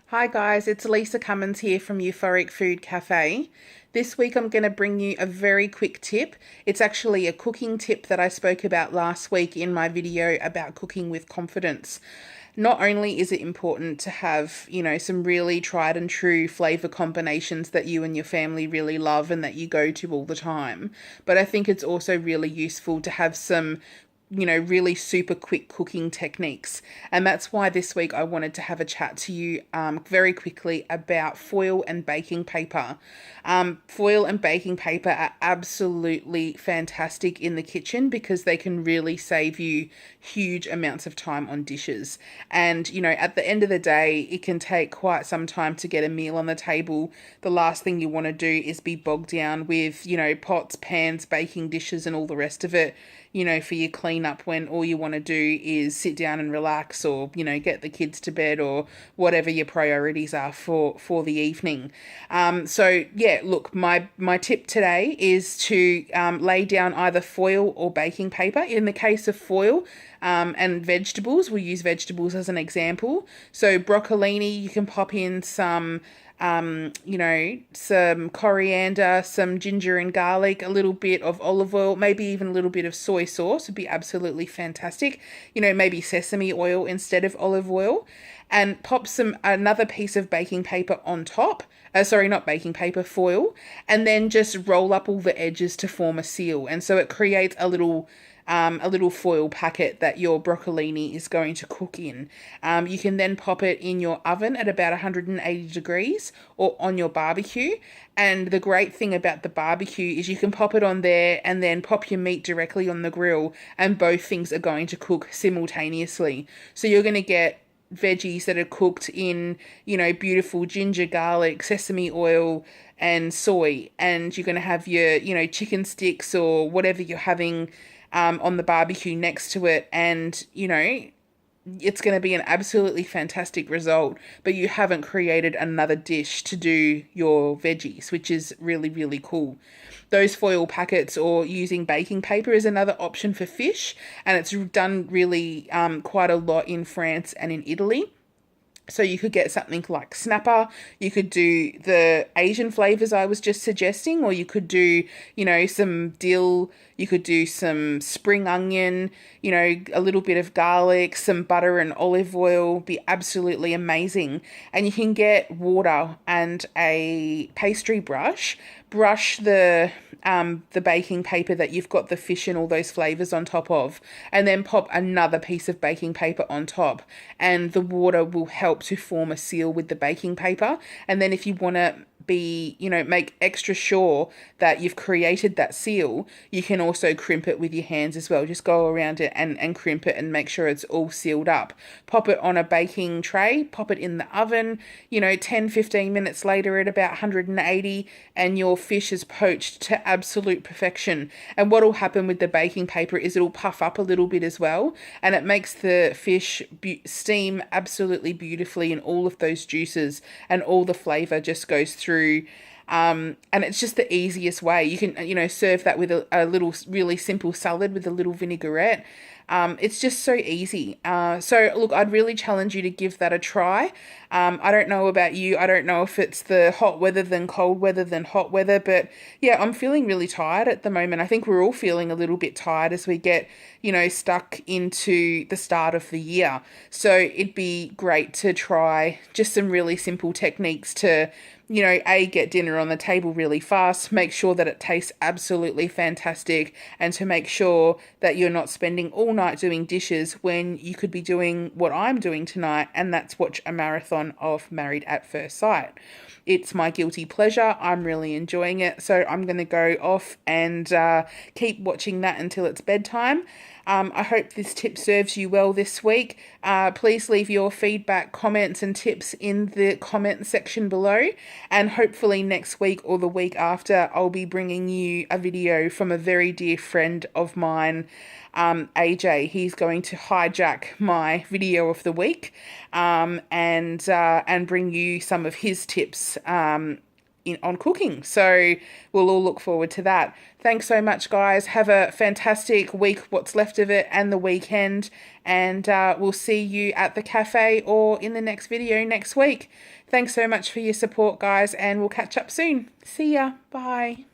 Hi guys, it's Lisa Cummins here from Euphoric Food Cafe. This week I'm going to bring you a very quick tip. It's actually a cooking tip that I spoke about last week in my video about cooking with confidence. Not only is it important to have, some really tried and true flavor combinations that you and your family really love and that you go to all the time, but I think it's also really useful to have some really super quick cooking techniques. And that's why this week I wanted to have a chat to you very quickly about foil and baking paper. Foil and baking paper are absolutely fantastic in the kitchen because they can really save you huge amounts of time on dishes. And, at the end of the day, it can take quite some time to get a meal on the table. The last thing you want to do is be bogged down with, pots, pans, baking dishes, and all the rest of it, for your cleanup when all you want to do is sit down and relax or, get the kids to bed or whatever your priorities are for the evening. So yeah, look, my tip today is to lay down either foil or baking paper. In the case of foil, and vegetables, we'll use vegetables as an example. So broccolini, you can pop in some some coriander, some ginger and garlic, a little bit of olive oil, maybe even a little bit of soy sauce would be absolutely fantastic. Maybe sesame oil instead of olive oil, and pop another piece of baking paper on top. Sorry, not baking paper, foil, and then just roll up all the edges to form a seal. And so it creates a little foil packet that your broccolini is going to cook in. You can then pop it in your oven at about 180 degrees or on your barbecue. And the great thing about the barbecue is you can pop it on there and then pop your meat directly on the grill, and both things are going to cook simultaneously. So you're going to get veggies that are cooked in, beautiful ginger, garlic, sesame oil, and soy. And you're going to have your, chicken sticks or whatever you're having on the barbecue next to it. And, it's going to be an absolutely fantastic result, but you haven't created another dish to do your veggies, which is really, really cool. Those foil packets or using baking paper is another option for fish, and it's done really quite a lot in France and in Italy. So you could get something like snapper, you could do the Asian flavors I was just suggesting, or you could do, some dill, you could do some spring onion, a little bit of garlic, some butter and olive oil, be absolutely amazing. And you can get water and a pastry brush, brush the baking paper that you've got the fish and all those flavors on top of, and then pop another piece of baking paper on top, and the water will help to form a seal with the baking paper. And then if you want to make extra sure that you've created that seal, you can also crimp it with your hands as well. Just go around it and crimp it and make sure it's all sealed up. Pop it on a baking tray, pop it in the oven, 10-15 minutes later at about 180, and your fish is poached to absolute perfection. And what will happen with the baking paper is it'll puff up a little bit as well, and it makes the fish steam absolutely beautifully, and all of those juices and all the flavor just goes through. And it's just the easiest way. You can, serve that with a little really simple salad with a little vinaigrette. It's just so easy. So look, I'd really challenge you to give that a try. I don't know about you. I don't know if it's the hot weather than cold weather than hot weather, but yeah, I'm feeling really tired at the moment. I think we're all feeling a little bit tired as we get, stuck into the start of the year. So it'd be great to try just some really simple techniques to, get dinner on the table really fast, make sure that it tastes absolutely fantastic, and to make sure that you're not spending all night doing dishes when you could be doing what I'm doing tonight, and that's watch a marathon of Married at First Sight. It's my guilty pleasure. I'm really enjoying it. So I'm going to go off and keep watching that until it's bedtime. I hope this tip serves you well this week. Please leave your feedback, comments, and tips in the comment section below. And hopefully next week or the week after, I'll be bringing you a video from a very dear friend of mine, AJ. He's going to hijack my video of the week, and bring you some of his tips on cooking. So we'll all look forward to that. Thanks so much, guys. Have a fantastic week, what's left of it, and the weekend. And we'll see you at the cafe or in the next video next week. Thanks so much for your support, guys, and we'll catch up soon. See ya. Bye.